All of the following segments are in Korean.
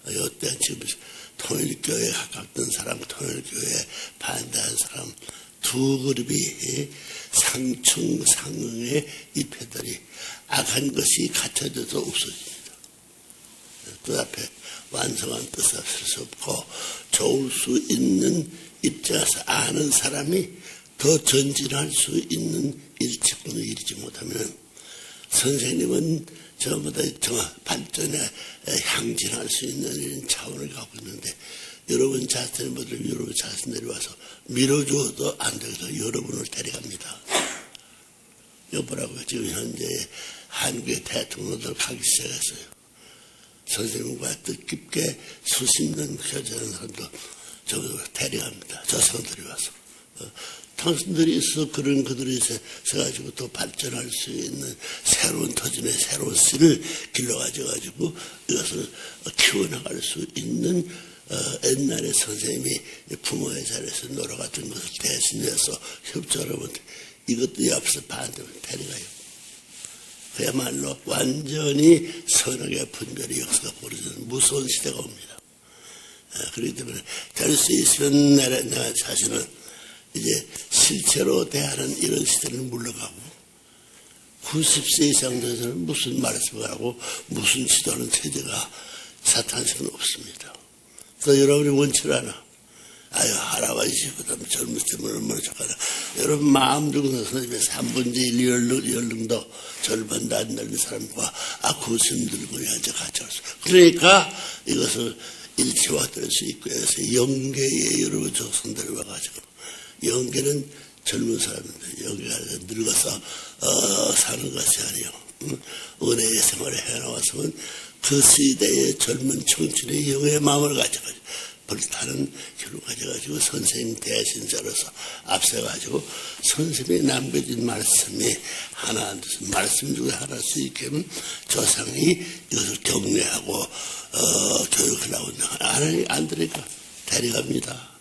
이때 지금 통일교회에 가깝던 사람, 통일교회에 반대한 사람 두 그룹이 상충 상응의 잎새들이 악한 것이 갖춰져서 없어집니다. 뜻 앞에 완성한 뜻을 쓸 수 없고 좋을 수 있는 입장에서 아는 사람이 더 전진할 수 있는 일치권을 이루지 못하면 선생님은 저보다 발전에 향진할 수 있는 이런 차원을 갖고 있는데 여러분 자신을 여러분 자신 내려와서 밀어줘도 안 되고서 여러분을 데려갑니다. 여보라고 지금 현재 한국의 대통령들 가기 시작했어요. 선생님과 뜻깊게 수십 년 교제하는 사람도 저를 데려갑니다. 저 사람들이 와서. 당신들이 있어 그런 그들이 있어가지고 또 발전할 수 있는 새로운 터전의 새로운 씨를 길러가지고 이것을 키워나갈 수 있는 옛날에 선생님이 부모의 자리에서 놀아갔던 것을 대신해서 협조하면 이것도 앞서 반대로 데려가요. 그야말로 완전히 선악의 분별의 역사가 벌어지는 무서운 시대가 옵니다. 그렇기 때문에 될 수 있으면 내가 자신은 이제 실체로 대하는 이런 시대를 물러가고 90세 이상 된 사람은 무슨 말씀을 하고 무슨 지도하는 체제가 사탄식은 없습니다. 또 여러분이 원치를 않아. 아유 할아버지 그다음에 젊을 때면 얼마나 좋겠나. 여러분 마음 주고서 선생님의 3분의 1 연령도 절반도 안 되는 사람과 구심 들고 이제 같이 할 수. 그러니까 이것을 일치화될 수 있고 해서 영계에 여러분 조선들이 와가지고 영계는 젊은 사람인데 영계가 늙어서 사는 것이 아니요. 은혜의 생활을 해나왔으면 그 시대의 젊은 청춘의 영의 마음을 가져가지고 불타는 길을 가져가지고 선생님 대신자로서 앞서가지고 선생님이 남겨진 말씀이 하나 안 돼서 말씀 중에 하나씩 있게는 조상이 이것을 격려하고 교육을 하고 안 되니까 데려갑니다.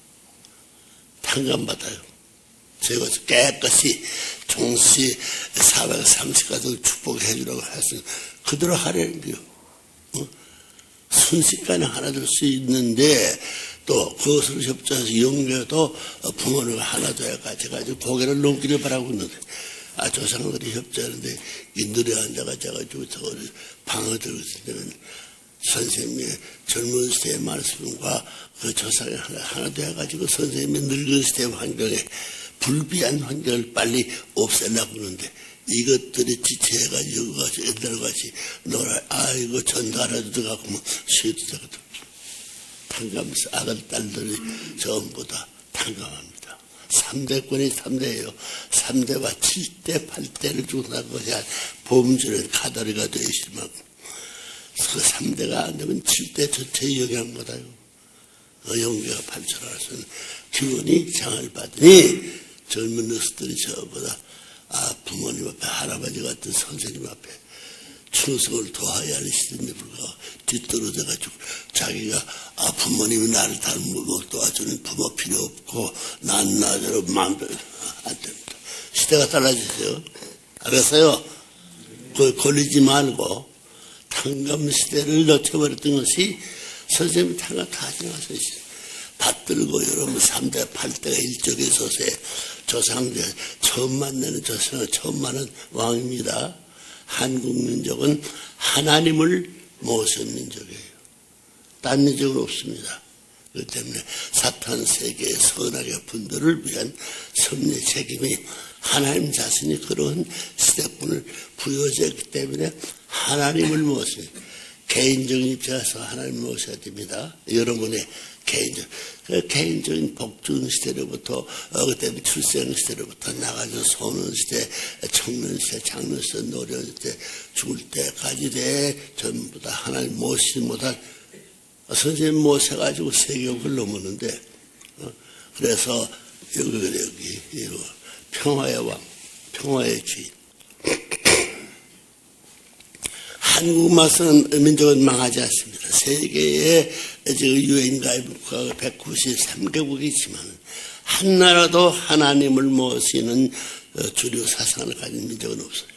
탕감받아요. 제가 깨끗이 종시 430가지 축복해 주라고 했으니 그대로 하려는 거요. 순식간에 하나 될 수 있는데 또 그것을 협조해서 영계도 부모를 하나 돼야 가져가지고 고개를 넘기를 바라고 있는데 조상들이 협조하는데 이 늘에 앉아가지고 저거를 방어들고 있으면 선생님의 젊은 시대의 말씀과 그 조상이 하나 돼가지고 선생님의 늙은 시대의 환경에 불비한 환경을 빨리 없애려고 하는데 이것들이 지체해가지고 옛날같이 아이고 전도 하나 들어가고 뭐 쉬어도 되거든. 탕감해서 아들 딸들이 전부 다 탕감합니다. 3대권이 3대예요. 3대와 7대 8대를 주고 난 것이 범죄는 가다리가 되실 만큼 그 3대가 안 되면 7대 전체에 영향을 받아요. 영계가 발전할 수 있는 기운이 장을 받으니 젊은 녀석들이 저보다 부모님 앞에 할아버지 같은 선생님 앞에 충성을 도와야 하는 시대인데 불구하고 뒤떨어져가지고 자기가 부모님이 나를 다 도와주는 부모 필요 없고 난 나대로 마음대로 안 됩니다. 시대가 달라지세요. 알았어요? 걸리지 말고 탕감 시대를 놓쳐버렸던 것이 선생님이 탕감 다 지나가서 받들고 여러분 3대 8대가 일적에 서세 조상들 처음 만나는 조상은 처음 만난 왕입니다. 한국 민족은 하나님을 모신 민족이에요. 딴 민족은 없습니다. 그렇기 때문에 사탄 세계의 선악의 분들을 위한 섭리의 책임이 하나님 자신이 그런 시대권을 부여졌기 때문에 하나님을 모시는 개인적인 입장에서 하나님을 모셔야 됩니다. 여러분의 개인적인 복중 시대로부터 그때 출생 시대로부터 나가서 소년 시대, 청년 시대, 장년 시대, 노년 시대, 죽을 때까지 전부 다 하나님 모시지 못한 선생님 모셔가지고 세계국을 넘었는데 그래서 여기 평화의 왕, 평화의 주인. 한국만은 민족은 망하지 않습니다. 세계에 유엔 가입 국가가 193개국이 있지만 한 나라도 하나님을 모시는 주류 사상을 가진 민족은 없어요.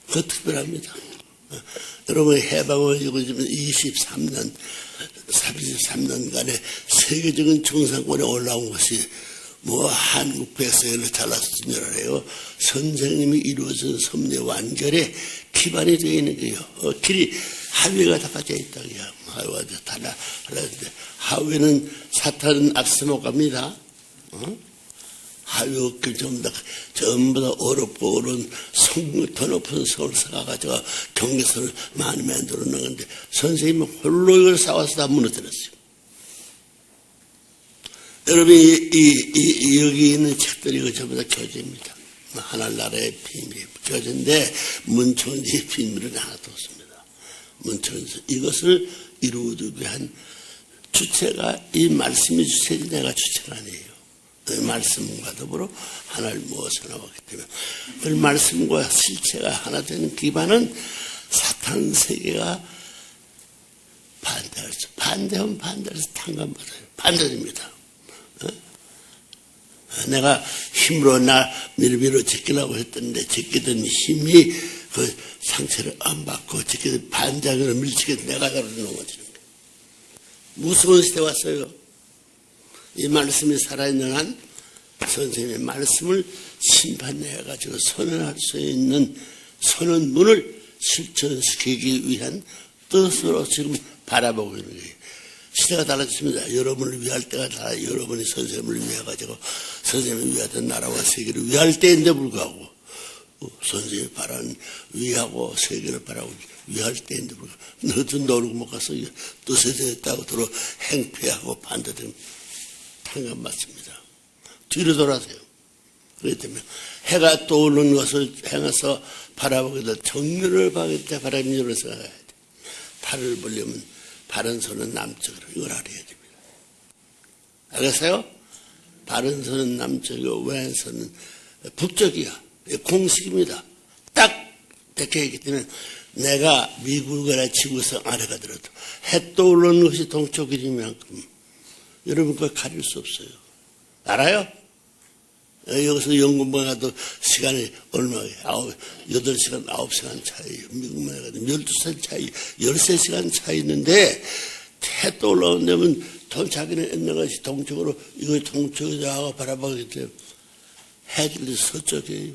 그거 특별합니다. 여러분 해방을 이루고 지금 33년간의 세계적인 정상권에 올라온 것이 한국 백성을 잘라서 진열하래요. 선생님이 이루어진 섭리 완결에 기반이 되어 있는 거예요. 길이 하위가 다 빠져 있다. 하위가 다 달라졌는데 하위는 사탄은 앞서 못 갑니다. 하위 어길 전부 다 어렵고 어려운 더 높은 성을 쌓아가지고 경계선을 많이 만들어 놓은 건데 선생님은 홀로 이걸 쌓아서 다 무너뜨렸어요. 여러분이 여기 있는 책들이 이거 전부 다 교재입니다. 하늘나라의 비밀 교재인데 문천지의 비밀은 하나도 없습니다. 문천지 이것을 이루기 위한 주체가 이 말씀이 주체지 내가 주체가 아니에요. 말씀과 더불어 하나를 모아서 나왔기 때문에 그 말씀과 실체가 하나 되는 기반은 사탄 세계가 반대하면 반대해서 탕감받아요. 반대됩니다. 내가 힘으로 나 밀비로 지키려고 했던데 지키던 힘이 그 상처를 안 받고 지키던 반장으로 밀치게 내가 다로 넘어지는 거예요. 무서운 시대 왔어요. 이 말씀이 살아있는 한 선생님의 말씀을 심판해가지고 선언할 수 있는 선언문을 실천시키기 위한 뜻으로 지금 바라보고 있는 거예요. 시대가 달라졌습니다. 여러분을 위할 때가 다 여러분이 선생님을 위해가지고 선생님을 위하던 나라와 세계를 위할 때인데 불구하고 선생님이 바라는 위하고 세계를 바라고 위할 때인데 불구하고 너도 노르고 못 가서 뜻에 대했다고 들어 행패하고 반대되면 탕감받습니다. 뒤로 돌아서요. 그렇기 때문에 해가 떠오르는 것을 향해서 바라보게 될 정면을 봐야 돼. 바라는 일을 생각해야 돼. 팔을 벌리면 바른 손은 남쪽으로 이걸 알아야 됩니다. 알겠어요? 바른 손은 남쪽이고 왼손은 북쪽이야. 공식입니다. 딱 백해있기 때문에 내가 미국이나 지구상 아래가 들어도 해 떠오르는 것이 동쪽이니만큼 여러분 그걸 가릴 수 없어요. 알아요? 여기서 영국만 가도 시간이 얼마예요? 8시간, 9시간 차이. 미국만 가도 12시간 차이, 13시간 차이 있는데, 해 떠올라온 데면 자기는 옛날 것이 동쪽으로, 이거 동쪽에서 하고 바라보게 돼요. 해질이 서쪽이에요.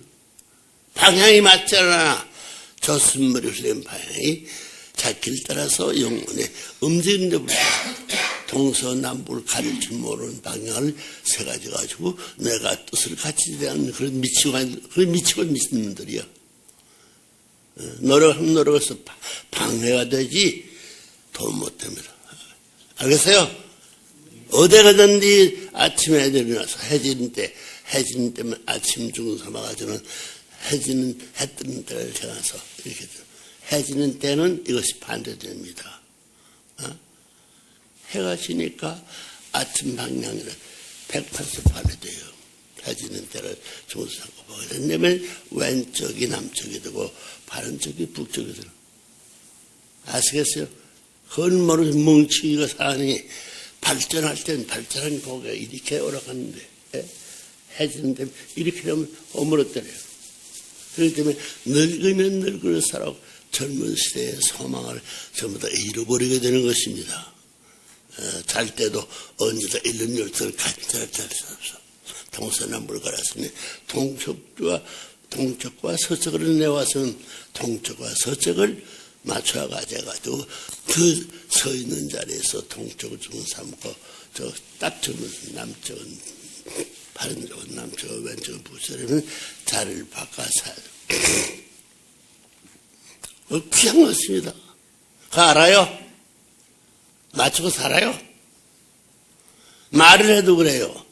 방향이 맞잖아. 저승머리 흘린 방향이 길 따라서 영혼에 움직이는데 동서남북을 가릴 줄 모르는 방향을 세 가지 가지고 내가 뜻을 같이 대하는 그런 미치고 미친 놈들이야. 노력해서 방해가 되지 돈 못 됩니다. 알겠어요? 어디 가든지 아침에 일어나서 해지는 때면 아침 중을 삼아가지고는 해 뜨는 때를 향해서 이렇게 해지는 때는 이것이 반대됩니다. 해가 지니까 아침 방향으로 180도 반대돼요. 해지는 때를 중을 삼고 보게 된다면 왼쪽이 남쪽이 되고 바른쪽이 북쪽이 되고 아시겠어요? 그건 모르고 뭉치기가 사니 발전할 땐 발전한 고개가 이렇게 오락하는데 해지는 때면 이렇게 되면 오므러뜨려요. 그렇기 때문에 늙으면 늙을수록 젊은 시대의 소망을 전부 다 잃어버리게 되는 것입니다. 잘 때도 언제도 1년 12를 같이 잘 수 없어. 동서남북을 갈았으니 동쪽과 서쪽을 내와서는 동쪽과 서쪽을 맞춰 가져가지고 그 서 있는 자리에서 동쪽을 중 삼고 딱 주면서 남쪽은 바른 쪽은 남쪽은 왼쪽은 북쪽이면 자리를 바꿔서 귀한 것입니다. 그거 알아요? 맞추고 살아요? 말을 해도 그래요.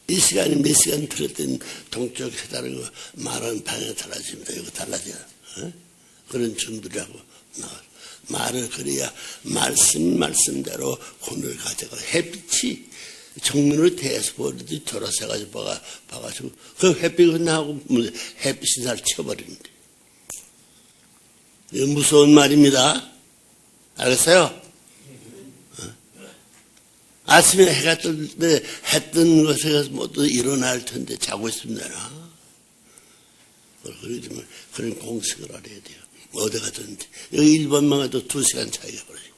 이 시간이 몇 시간 들었던 동쪽에 다르고 말하는 방향이 달라집니다. 이거 달라져요. 그런 정도라고 말을 그래야 말씀대로 혼을 가져가 햇빛이 정면으로 대서 버리듯이 돌아서가지고 봐가지고 그 햇빛이 나오고 햇빛이 날 쳐버리는데 이거 무서운 말입니다. 알겠어요? 아침에 해가 뜰 때 해 뜬 것에 가서 모두 일어날 텐데 자고 있습니다. 그러면 그런 공식을 알아야 돼요. 어디 가든지. 여기 1번만 가도 2시간 차이가 벌어지고.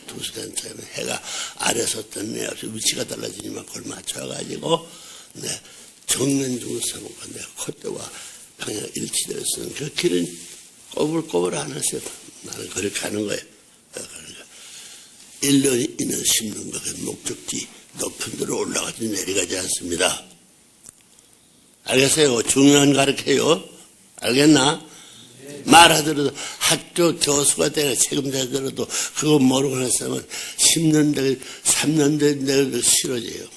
2시간 차이면 해가 아래서 떴네. 위치가 달라지니만 그걸 맞춰가지고, 네, 정면 중상과 내 콧대와 방향 일치되었으면 그 길은 꼬불꼬불 안 했어요. 나는 그렇게 하는 거예요. 그러니까 1년이 2년 심는 거, 그 목적지 높은 데로 올라가지 내려가지 않습니다. 알겠어요? 중요한 가르쳐요. 알겠나? 네. 말하더라도 학교 교수가 되고 책임자더라도 그거 모르고 했으면 10년 되고 3년 되고 싫어져요.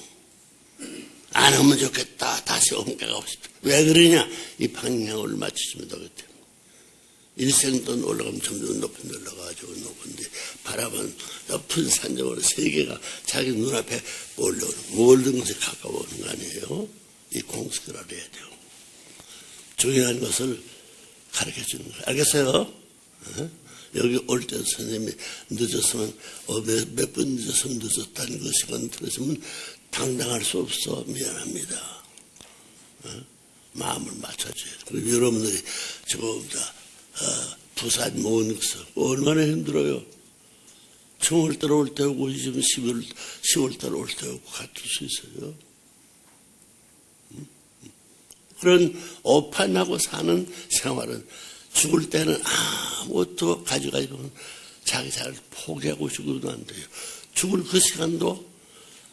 안 하면 좋겠다. 다시 옮겨가고 싶다. 왜 그러냐? 이 방향을 맞추시면 되겠다. 일생돈 올라가면 점점 높은 데 올라가가지고 높은데 바라본 높은 산정으로 세계가 자기 눈앞에 올라오는 모든 것에 가까워오는 거 아니에요? 이 공식을 알아야 돼요. 중요한 것을 가르쳐 주는 거예요. 알겠어요? 여기 올 때 선생님이 늦었으면 몇 분 늦었으면 늦었다는 그 시간 들었으면 당당할 수 없어. 미안합니다. 마음을 맞춰줘야 돼요. 그리고 여러분들이 조금 더 부산 모은서 얼마나 힘들어요. 정월달 올 때 오고 지금 10월달 올 때 오고 같을 수 있어요. 그런 오판하고 사는 생활은 죽을 때는 아무것도 가져가지고 자기 잘 포기하고 죽어도 안 돼요. 죽을 그 시간도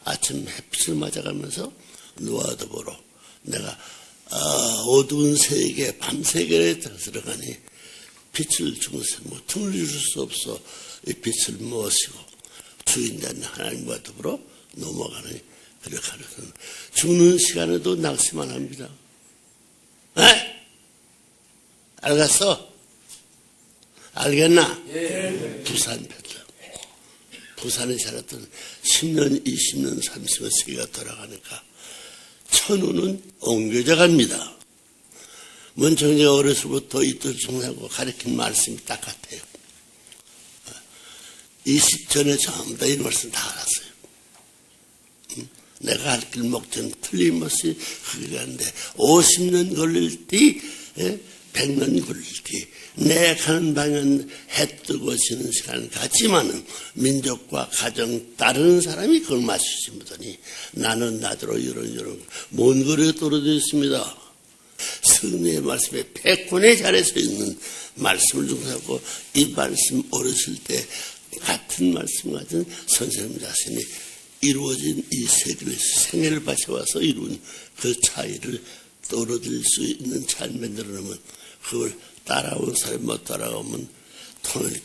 아침 햇빛을 맞아가면서 누워 더불어 내가 어두운 세계 밤세계에 들어가니 빛을 주면서 뭐 틈을 줄 수 없어. 이 빛을 모시고 주인된 하나님과 더불어 넘어가는 그렇게 하는 죽는 시간에도 낙심만 합니다. 에? 알겠어? 알겠나? 예. 부산 폈다. 부산에 살았던 10년, 20년, 30년 세계가 돌아가니까 천우는 옮겨져 갑니다. 문청제가 어려서부터 이틀 중사하고 가르친 말씀이 딱 같아요. 20전에 전부 다 이 말씀 다 알았어요. 내가 할 길 목적은 틀림없이 그게 하는데 50년 걸릴지 100년 걸릴지 내 가는 방향은 해 뜨고 지는 시간 같지만은 민족과 가정 따르는 사람이 그걸 맞추지 못하니 나는 나대로 이런 먼 거리에 떨어져 있습니다. 승리의 말씀에 100권의 자리에 서 있는 말씀을 중사하고 이 말씀 어렸을 때 같은 말씀 같은 선생님 자신이 이루어진 이 세계를 생애를 바쳐와서 이룬 그 차이를 떨어질 수 있는 잘 만들어놓으면 그걸 따라온 사람이 못 따라오면 통일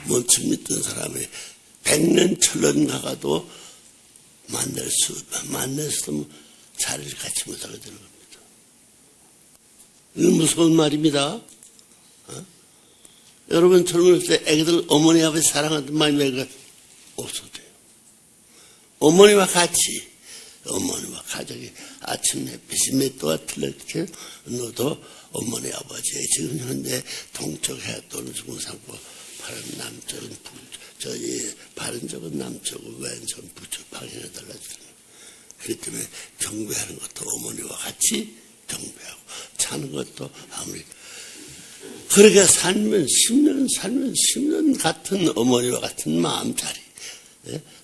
먼저 믿던 사람이 100년 1000년 가가도 만날 수도 자리를 갖지 못하게 되는 겁니다. 이건 무서운 말입니다. 여러분 젊을 때 애기들 어머니 앞에 사랑하던 마음이 없어져요. 어머니와 같이 어머니와 가족이 아침 햇빛이 몇 도가 틀렸게 너도 어머니 아버지의 지금 현재 동쪽 해안도는 중상고 파란 남쪽은 바른 쪽은 남쪽 왼쪽 북쪽 방향에 달라지는 그렇기 때문에 경배하는 것도 어머니와 같이 경배하고 자는 것도 아무리 그렇게 살면 10년 같은 어머니와 같은 마음자리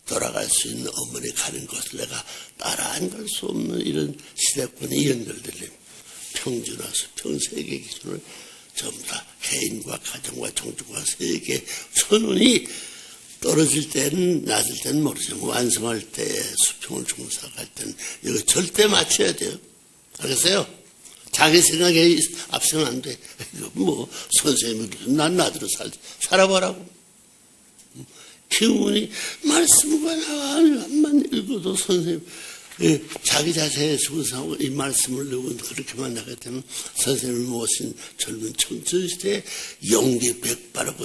돌아갈 수 있는 어머니 가는 것을 내가 따라 안 갈 수 없는 이런 시대권이 연결되려면 평준화, 평세계 기준을 전부 다 개인과 가정과 종족과 세계 선언이 떨어질 때는 낮을 때는 모르지만 완성할 때 수평을 중사할 때는 이거 절대 맞춰야 돼요. 알겠어요? 자기 생각에 앞서면 안 돼. 이거 뭐 선생님이 난 나대로 살아보라고. 기운이 말씀과 나만 읽어도 선생님 자기 자세에 수고하고 이 말씀을 읽고 그렇게만 나가게 되면 선생님을 모신 젊은 청춘시대에 용기 백발하고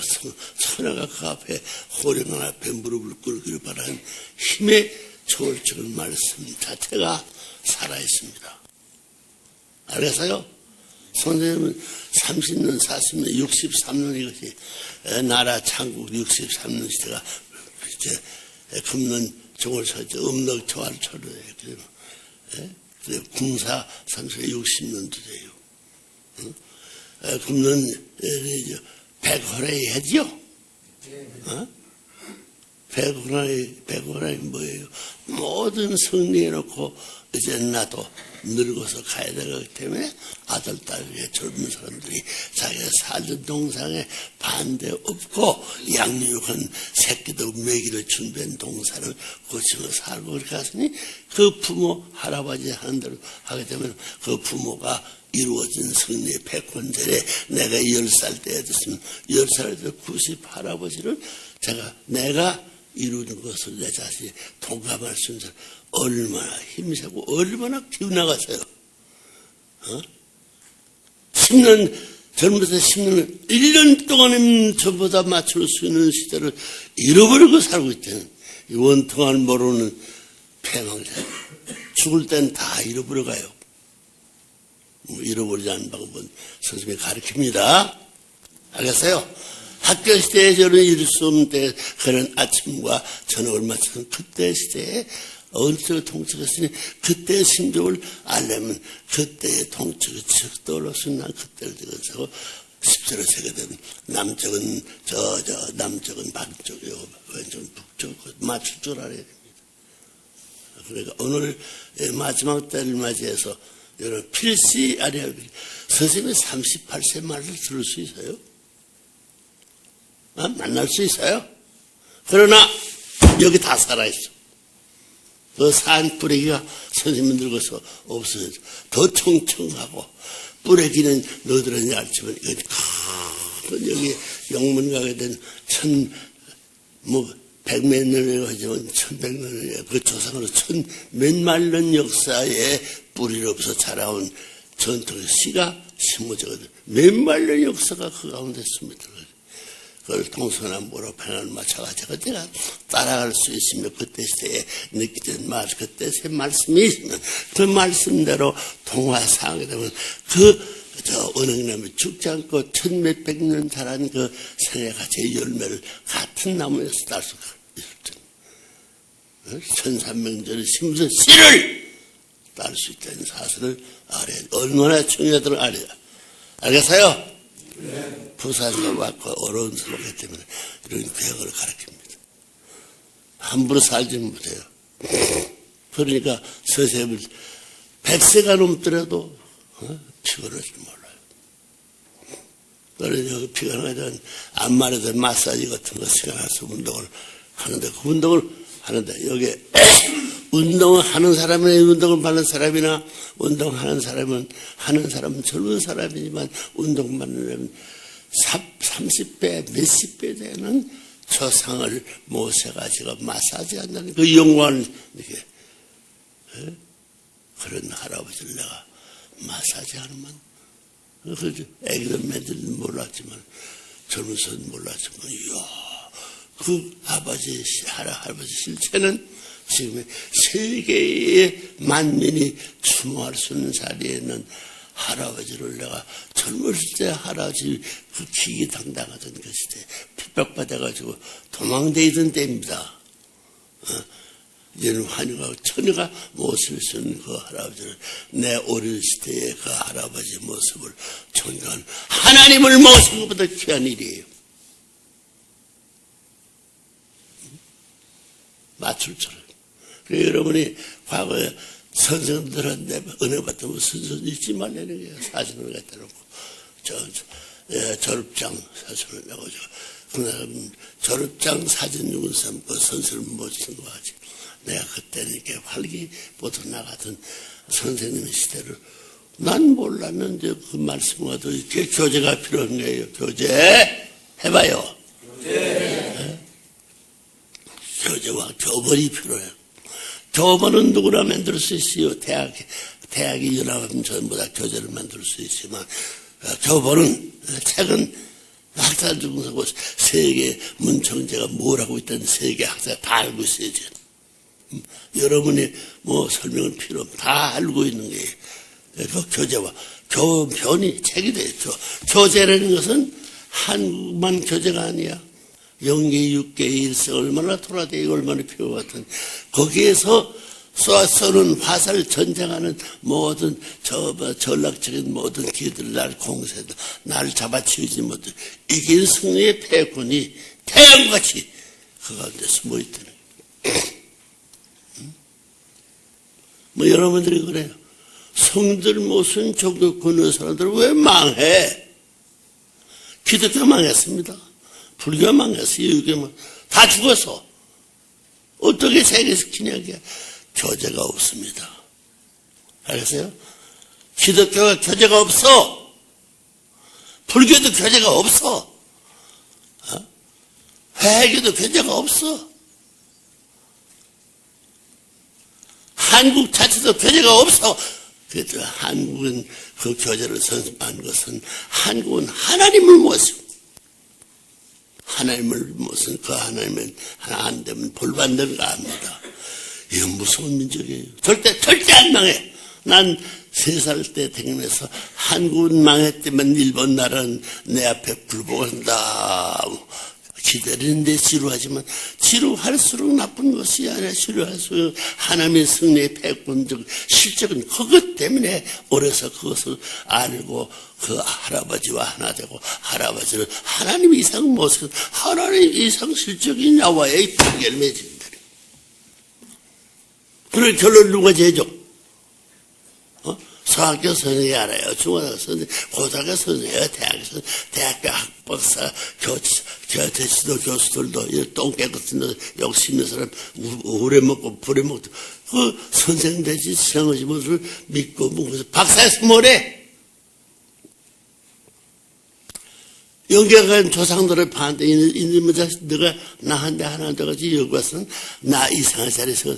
선화가 그 앞에 호령한 앞에 무릎을 꿇기를 바라는 힘의 초월적인 말씀 자체가 살아있습니다. 알겠어요? 선생님은 30년, 40년, 63년 이것이 나라 창국 63년 시대가 이제 금년 정월사제 음력 조화를 철로해요. 그래서 궁사 30년 60년도 돼요. 금년 백호라야지요. 백호라이 뭐예요? 모든 승리해놓고 이제 나도 늙어서 가야 되기 때문에 아들, 딸 위에 젊은 사람들이 자기가 살던 동산에 반대 없고 양육한 새끼들 먹이를 준비한 동산을 고치고 살고 그렇게 하시니 그 부모, 할아버지 하는 대로 하게 되면 그 부모가 이루어진 승리의 백혼절에 내가 10살 때에 됐으면 10살 때 90 할아버지를 내가 이루는 것을 내 자신이 동감할 수 있는 사람 얼마나 힘세고 얼마나 기운나가세요. 10년 젊어서 10년 1년 동안 저보다 맞출 수 있는 시대를 잃어버리고 살고 있다는 원통한 모르는 패망자. 죽을 땐 다 잃어버려가요. 잃어버리지 않는 방법은 선생님이 가르칩니다. 알겠어요? 학교 시대에 저는 이룰 수 없는 때 그런 아침과 저녁을 맞추는 그때 시대에 어느새 통치했으니 그때의 심정을 알려면 그때의 통치가 즉 떠올랐으니 난 그때를 들어서 10절을 세게 되면 남쪽은 남쪽은 반쪽이고 왼쪽은 북쪽 맞출 줄 알아야 됩니다. 그러니까 오늘 마지막 때를 맞이해서 여러분 필시 알아야 됩니다. 선생님이 38세 말을 들을 수 있어요? 만날 수 있어요? 그러나 여기 다 살아있어. 그 산 뿌레기가 선생님 늙어서 없어져. 더 청청하고 뿌레기는 너들은 알지만 여기 영문 가게 된 백몇 년을 가지고 1100년을 그 조상으로 몇만 년 역사에 뿌리를 없어 자라온 전통의 씨가 심어져거든. 몇만 년 역사가 그 가운데 숨어들어. 그걸 동서남북으로 편을 맞춰가지고 내가 따라갈 수 있으며 그때 시대에 느끼던 그때 새 말씀이 있으면 그 말씀대로 동화상하게 되면 은행나무 죽지 않고 1100년 자란 그 생애 가치의 열매를 같은 나무에서 딸 수가 있었던 1300년의 심슨 씨를 딸 수 있다는 사실을 알아야 얼마나 중요하도록 알아야 알겠어요? 네. 부산에 왔고 어려운 사람이기 때문에 이런 교육을 가르칩니다. 함부로 살지 못해요. 그러니까 선생님을 100세가 넘더라도 피곤하지 몰라요. 그래서 피곤하면 안마에서 마사지 같은 거 시간에서 운동을 하는데 그 운동을 하는데 여기 운동을 하는 사람이나 운동을 받는 사람이나 운동하는 사람은 젊은 사람이지만 운동 받는 사람은 30배 몇십 배 되는 조상을 모셔가지고 마사지 한다는 그 영광을 이렇게 그런 할아버지를 내가 마사지 하는만 그래서 애기들 맨들은 몰랐지만 젊은서는 몰랐지만 이야 그 아버지 할아버지 실체는 지금 세계의 만민이 추모할 수 있는 자리에는 할아버지를 내가 젊었을 때 할아버지 그 기기당당하던 그 시대에 핍박받아가지고 도망다니던 때입니다. 이제는 환희가 처녀가 모습을 쓰는 그 할아버지를 내 어린 시대의 그 할아버지 모습을 존경하는 하나님을 모신 것보다 귀한 일이에요. 맞출 줄. 그래서 여러분이 과거에 선생님들한테 은혜 받던 선생님 잊지 말라는 거예요. 사진을 갖다 놓고 졸업장 사진을 내고죠. 그 사람 졸업장 사진 누군 사람 그 선생님 모시는 거 하지. 내가 그때는 이렇게 활기보다 나가던 선생님의 시대를 난 몰랐는데 그 말씀과도 이렇게 교제가 필요한 거예요. 교제 해봐요. 교제. 교제와 교벌이 필요해요. 교벌은 누구나 만들 수 있어요. 대학이 연합하면 전부 다 교제를 만들 수 있지만 교벌은 책은 학사 중에서 세계 문청제가 뭘 하고 있다는 세계 학사 다 알고 있어야지. 여러분이 뭐 설명은 필요 없고 다 알고 있는 거예요. 그 교제와 교변이 책이 되죠. 교제라는 것은 한국만 교제가 아니야. 영계, 육계, 일생 얼마나 돌아다니고 얼마나 필요 같은 거기에서 쏘는 화살 전쟁하는 모든 전략적인 모든 기들 날 공세도 날 잡아치우지 못해 이긴 승리의 패권이 태양같이 그 가운데 숨어있다는 뭐 여러분들이 그래요. 성들 무슨 종교 끊는 사람들은 왜 망해? 기독교 망했습니다. 불교 망했어요. 유교 다 죽었어. 어떻게 세계시키냐 이게 교제가 없습니다. 알겠어요? 기독교가 교제가 없어. 불교도 교제가 없어. 회계도 교제가 없어. 한국 자체도 교제가 없어. 그래도 한국은 그 교제를 선습한 것은 한국은 하나님을 모시고 하나님을 모신 그 하나님은 하나 안 되면 벌받는 거 압니다. 이건 무서운 민족이에요. 절대 안 망해. 난 3살 때 대경에서 한국은 망했지만 일본 나라는 내 앞에 굴복한다. 기다리는데 지루하지만 지루할수록 나쁜 것이 아니라 지루할수록 하나님의 승리의 패권적 실적은 그것 때문에 어려서 그것을 알고 그 할아버지와 하나 되고 할아버지는 하나님 이상 모습 하나님 이상 실적이 나와야 판결 맺습니다. 그런 결론 누가 제죠? 중학교 선생이 알아요. 중학교 선생, 고등학교 선생이에요. 대학교 학박사, 교태시도 교수들도 똥개 같은 욕심 있는 사람 오래 먹고 불에 먹고 그 선생 되지 시장하지 못을 믿고 묵어서 박사에서 뭐래? 영계간 조상들을 봤는데 이놈의 자식 너가 나한테 하나 돼가지고 여기 와서는 나 이상한 자리에서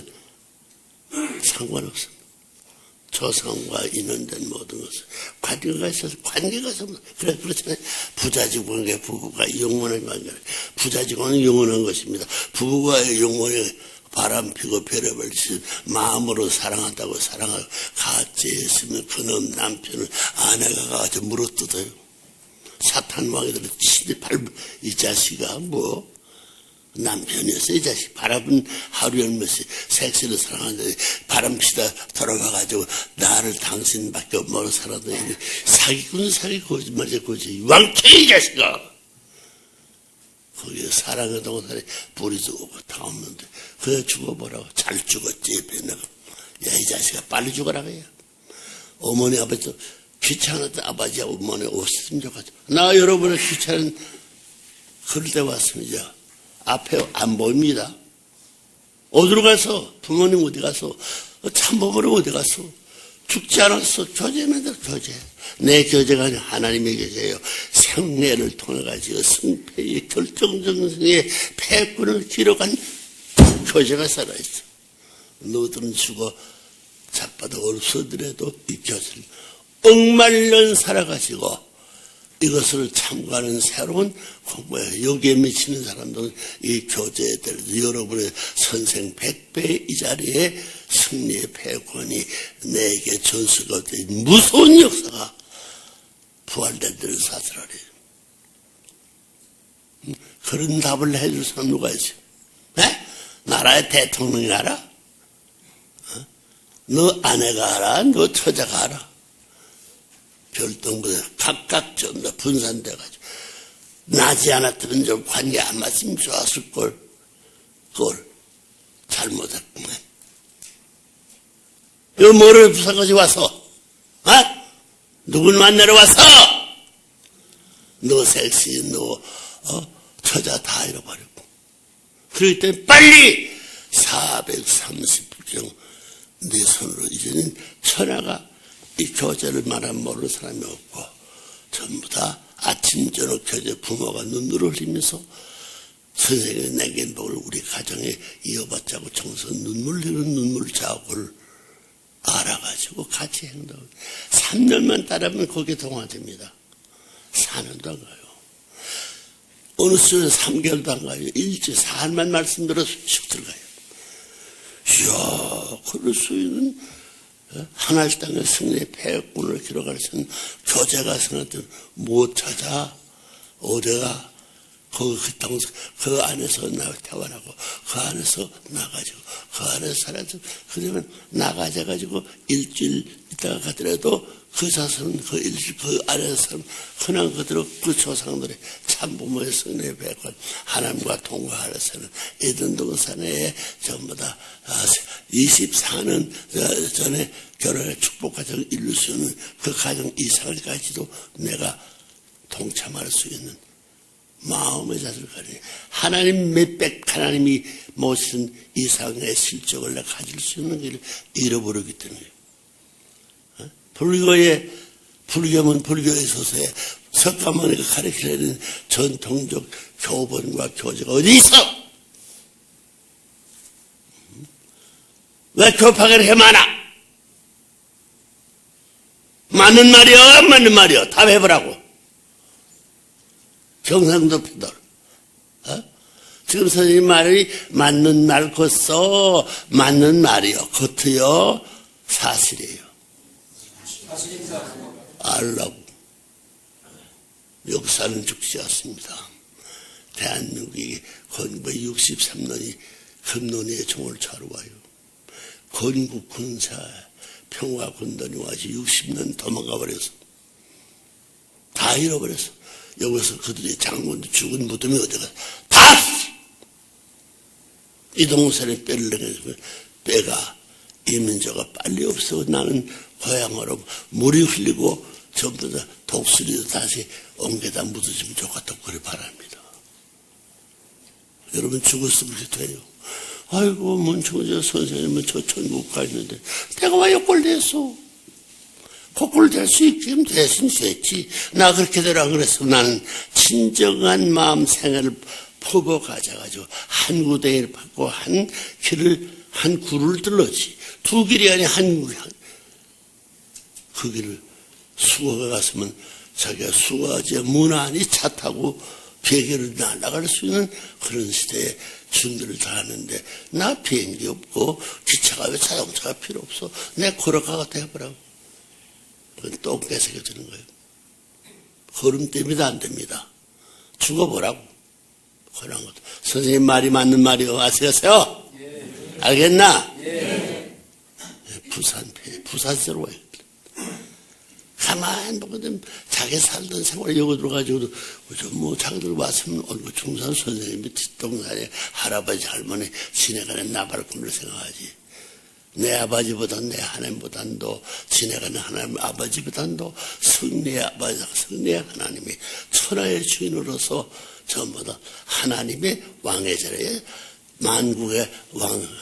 상관없어. 조상과 인연된 모든 것은 관계가 있어서 그렇잖아요. 부자지 관계, 부부가 영원한 관계. 부자지 관계는 영원한 것입니다. 부부가 영원히 바람 피고 별의별 짓 마음으로 사랑한다고 사랑하고 같이 있으면 그놈 남편을 아내가 가서 물어뜯어요. 사탄 왕이들 이 자식아 뭐 남편이었어. 이 자식 바람은 하루에 몇씩 섹시를 사랑하는데 바람피다 돌아가가지고 나를 당신밖에 없는 살아다니는 사기꾼 거짓말이야 거짓 왕창이 자식아. 거기에 사랑의 동산에 불이 죽고 다 없는데 그래 죽어보라고. 잘 죽었지. 내가 야 이 자식아 빨리 죽어라 그래. 어머니 아버지도 귀찮았다. 아버지하고 어머니 없었으면 좋겠다. 나 여러분의 귀찮은 그럴 때 왔습니다. 앞에 안 보입니다. 어디로 가서? 부모님 어디 가서? 참법으로 어디 가서? 죽지 않았어. 교제면 교제. 내 교제가 아니라 하나님의 교제예요. 생애를 통해 가지고 승패의 결정정승의 패권을 기록한 교제가 살아있어. 너희들은 죽어 자빠도 없어더라도 이 교제를 억말년 살아가지고 이것을 참고하는 새로운 공부예요. 여기에 미치는 사람들은 이 교제에 대해서 여러분의 선생 100배 이 자리에 승리의 패권이 내게 전수가 된 무서운 역사가 부활된 데를 사슬하래. 그런 답을 해줄 사람 누가 있어요? 네? 나라의 대통령이 알아? 너 아내가 알아? 너 처자가 알아? 별똥보다 각각 전부 다 분산돼가지고 나지 않았으면 좀 관계 안 맞으면 좋았을걸. 그걸 잘못했구만. 이거 뭐를 부산까지 와서 누굴 만나러 와서 너 섹시 너 처자 다 잃어버렸고 그렇기 때문에 빨리 430경 네 손으로 이제는 천하가 이 교제를 말하면 모르는 사람이 없고 전부 다 아침 저녁 교제 부모가 눈물을 흘리면서 선생님이 내게 복을 우리 가정에 이어받자고 정서 눈물 흘리는 눈물 자국을 알아가지고 같이 행동. 3년만 따르면 거기에 동화됩니다. 4년도 안 가요. 어느 수는 3개월도 안 가요. 일주일 사흘만 말씀 들어서 쑥 들어가요. 이야, 그럴 수 있는 하나님 땅의 승리의 패권을 기록할 수 있는 교제가 생각되면 못 찾아. 어디가 그 안에서 태어나고, 그 안에서 나가지고, 그 안에서 살아서, 그러면 나가져가지고 일주일 있다가 가더라도 그 자손은 그 안에서 흔한 그대로 그 조상들의 참부모의 성례 백관, 하나님과 동거하여서는 에덴 동산에 전부 다 24년 전에 결혼의 축복 가정을 이룰 수 있는 그 가정 이상까지도 내가 동참할 수 있는 마음의 자세를 가지고 하나님 하나님이 모신 이상의 실적을 내가 가질 수 있는 길을 잃어버리기 때문에 불교면 불교에 있어서의 석가모니가 가르치는 전통적 교본과 교제가 어디 있어? 왜 교파를 해마나? 맞는 말이요, 안 맞는 말이요? 답해보라고. 경상도 표들. 지금 선생님 말이 맞는 말 걷소, 맞는 말이요. 겉이요, 사실이에요. 알라고. 역사는 죽지 않습니다. 대한민국이 건국의 63년이 금논의 종을 차러 와요. 건국 군사 평화 군단이 와서 60년 도망가 버려서 다 잃어버렸어. 여기서 그들의 장군도 죽은 무덤이 어디가 다 이동산에 뼈를 내서 뼈가 이민자가 빨리 없어 나는 고향으로 물이 흘리고 전부 다 독수리도 다시 옮겨다 묻어주면 좋겠다고 그래 바랍니다. 여러분 죽었으면 그렇게 돼요. 아이고 문충저 선생님은 저 천국 가 있는데 내가 왜 욕을 냈어? 복을 될 수 있게 대신 됐지. 나 그렇게 되라 그랬어. 나는 진정한 마음 생활을 퍼버 가져가지고 한 구덩이를 받고 한 굴을 들렀지. 두 길이 아니 그 길을 수거가 갔으면 자기가 수거하지 무난히 차 타고 비행기를 날아갈 수 있는 그런 시대에 준비를 다 하는데 나 비행기 없고 기차가 왜 자동차가 필요 없어. 내 걸어가가 해보라고. 그건 똥 깨새겨지는 거예요. 걸음 때문에 안 됩니다. 죽어보라고. 그런 것도. 선생님 말이 맞는 말이요. 아시겠어요? 예. 알겠나? 예. 부산세로 와요. 가만히 보거든 자기 살던 생활에 여기 들어가지고도 뭐 자기들 왔으면 중산 선생님이 뒷동산에 할아버지 할머니 지내가는 나발 꿈을 생각하지. 내 아버지보단 내 하나님보단도 지내가는 하나님 아버지보단도 성례의 아버지 성례의 하나님이 천하의 주인으로서 전부 다 하나님의 왕의 자리에 만국의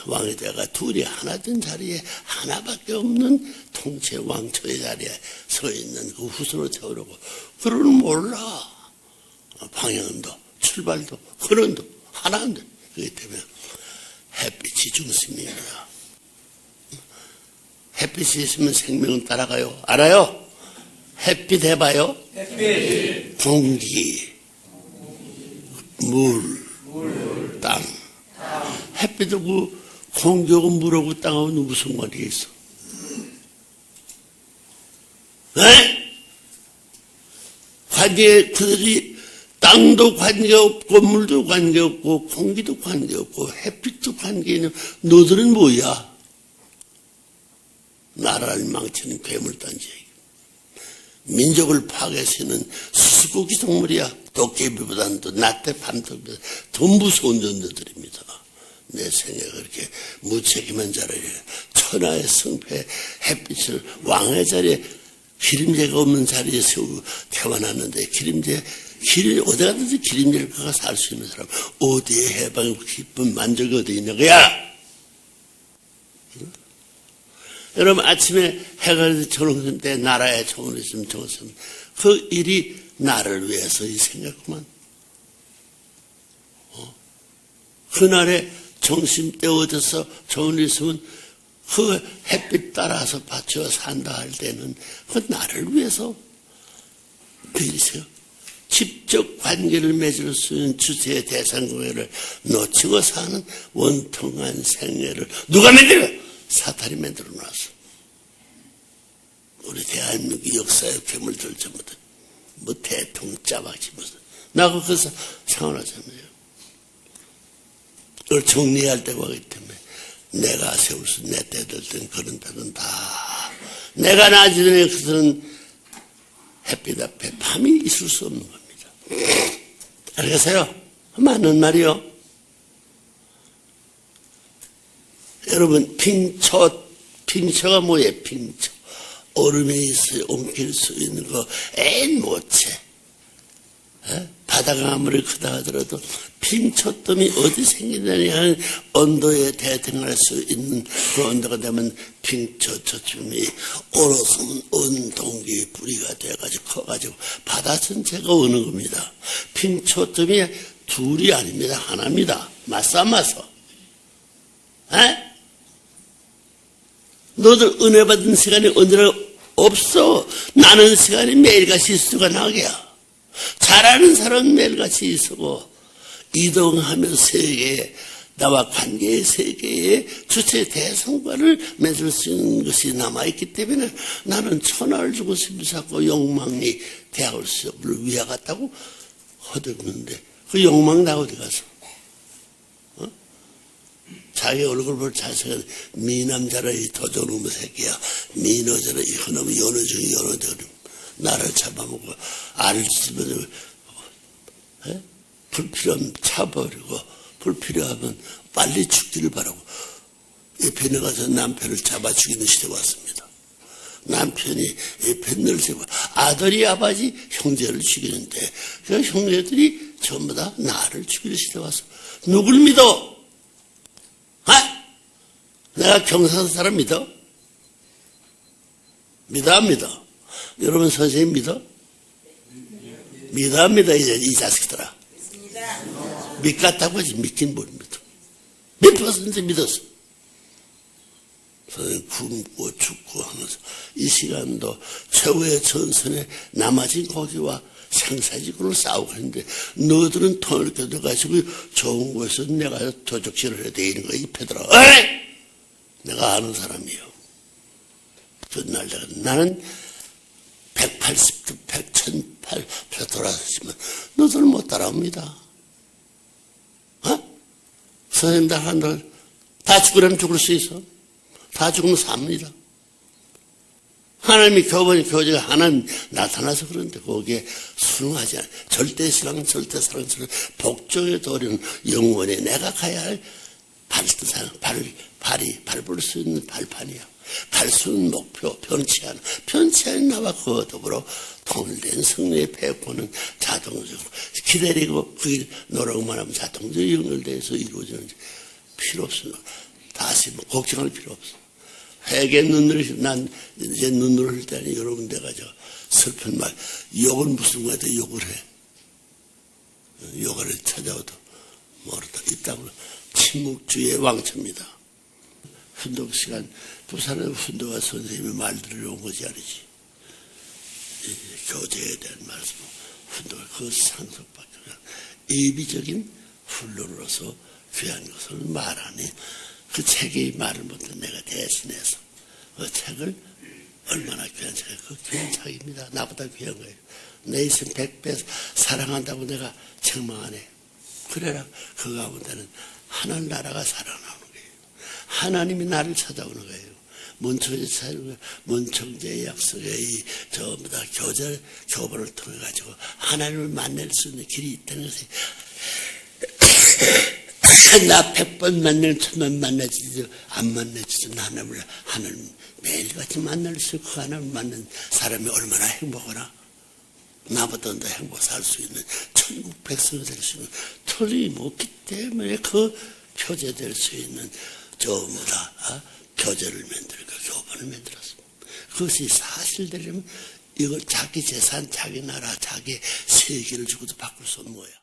왕이 되어가 둘이 하나 된 자리에 하나밖에 없는 통치 왕초의 자리에 서 있는 그 후손을 태우려고 그러는 몰라. 방향도 출발도 근원도 하나인데 그렇기 때문에 햇빛이 중심입니다. 햇빛이 있으면 생명은 따라가요. 알아요? 햇빛 해봐요. 햇빛. 공기, 물, 땅. 햇빛하고 공기하고 물하고 땅하고 무슨 관계가 있어? 그들이 땅도 관계없고 물도 관계없고 공기도 관계없고 햇빛도 관계있는 너들은 뭐야? 나라를 망치는 괴물단지. 민족을 파괴시는 수수고기 동물이야. 도깨비보다는 더 낮대 밤도보다 더 무서운 존재들입니다. 내 생에 그렇게 무책임한 자리에 천하의 성패 햇빛을 왕의 자리에 기림제가 없는 자리에 세우고 태어났는데 어디 가든지 기림제를 가서 살 수 있는 사람 어디에 해방이고 기쁜 만족이 어디 있는 거야? 여러분 아침에 해가 저녁 때 나라에 정을 있으면 정었으면 그 일이 나를 위해서 이 생겼구만. 그날에 정신때 얻어서 정을 있으면 그 햇빛 따라서 받쳐 산다 할 때는 그 나를 위해서 그일이세요. 직접 관계를 맺을 수 있는 주체의 대상관계를 놓치고 사는 원통한 생애를 누가 만들어? 사탄이 만들어 놨어. 우리 대한민국 역사의 괴물들 전부 다 뭐 대통령 짜박지 무슨 나하고 그 상관하잖아요. 그걸 정리할 때가 오기 때문에 내가 세울 수 내 때들 땐 그런 때는 다 내가 나기 전에 그들은 햇빛 앞에 밤이 있을 수 없는 겁니다. 알겠어요? 맞는 말이요. 여러분 빙초가 뭐예요? 빙초. 얼음에 있어요. 옮길 수 있는 거 에이 못해. 바다가 아무리 크다 하더라도 빙초뜸이 어디 생기느냐는 온도에 대등할 수 있는 그 온도가 되면 빙초초춤이 얼어서면 온동기 뿌리가 돼가지고 커가지고 바다 전체가 오는 겁니다. 빙초뜸이 둘이 아닙니다. 하나입니다. 맞서. 너들 은혜 받은 시간이 언제나 없어. 나는 시간이 매일같이 수가 나게야. 잘하는 사람은 매일같이 있고 이동하며 세계에 나와 관계의 세계에 주체 대성과를 맺을 수 있는 것이 남아있기 때문에 나는 천하를 주고 심사하고 욕망이 대하올 수 없을 위와 같다고 허덕는데 그 욕망 나 어디 가서 자기 얼굴 볼 자세가 미남자라 이 도저놈의 새끼야. 미너자라 이 그놈의 연어 중에 연어들 나를 잡아먹고 알을 집어들고 불필요하면 차버리고 불필요하면 빨리 죽기를 바라고 옆에 가서 남편을 잡아 죽이는 시대가 왔습니다. 남편이 옆에 잡고 아들이 아버지 형제를 죽이는데 그 형제들이 전부 다 나를 죽이는 시대가 왔어. 누굴 믿어? 내가 경상도 사람 믿어? 믿어 안 믿어? 여러분 선생님 믿어? 믿어 안 믿어? 이 자식들아. 믿겠다고 하지 믿긴 뭘 믿어. 몇 퍼센트 믿었어. 선생님 굶고 죽고 하면서 이 시간도 최후의 전선에 남아진 고기와 생사지구를 싸우고 있는데 너희들은 돈을 껴들어가지고 좋은 곳에서 내가 도적질을 해야 되는 거야. 이 패들아. 내가 아는 사람이요. 그날 나는 180도 1008 돌아섰지만 너들은 못 따라옵니다. 선생님 다 죽으려면 죽을 수 있어. 다 죽으면 삽니다. 하나님이 교제가 하나님 나타나서 그런데 거기에 순응하지 않아요. 절대신앙, 절대사랑, 복종의 도리는 영원히 내가 가야 할 발이 밟을 수 있는 발판이야. 갈 수 있는 목표, 변치 않은 나와 그 더불어 통일된 승리의 패권은 자동적으로 기다리고 그 일 노력만 하면 자동적으로 연결돼서 이루어지는지 필요 없습니다. 다시 걱정할 필요 없어. 회개 난 이제 눈물을 흘 때는 여러분 내가 슬픈 말, 욕을 무슨 말도 욕을 해. 욕을 찾아와도 모르다. 이 땅으로 침묵주의의 왕처입니다. 훈독 시간, 부산의 훈독과 선생님의 말 들으러 온 것이 아니지. 교제에 대한 말씀, 훈독을 그 상속밖에 예비적인 훈련으로서 귀한 것을 말하니 그 책의 말을 못한 내가 대신해서 그 책을 얼마나 귀한 책이에요. 그 귀한 책입니다. 나보다 귀한 거예요. 내 인생 100배 사랑한다고 내가 책망 안 해. 그래라 그 가운데는 하나님 나라가 살아나오는 거예요. 하나님이 나를 찾아오는 거예요. 문청제 찾아오는 거예요. 문청제의 약속의 전부 다 교본을 통해 가지고 하나님을 만날 수 있는 길이 있다는 것이 나 100번 만나는 1000번 만나지도 안 만나지도 하나님 매일같이 만날 수 있고 하나님을 만난 사람이 얼마나 행복하나. 나보다 더 행복 살 수 있는 천국 백성이 될 수 있는 틀림이 없기 때문에 그 표제될 수 있는 전부 다 교제를 만들고 교본을 만들었습니다. 그것이 사실되려면 이걸 자기 재산, 자기 나라, 자기 세계를 주고도 바꿀 수 없는 거야.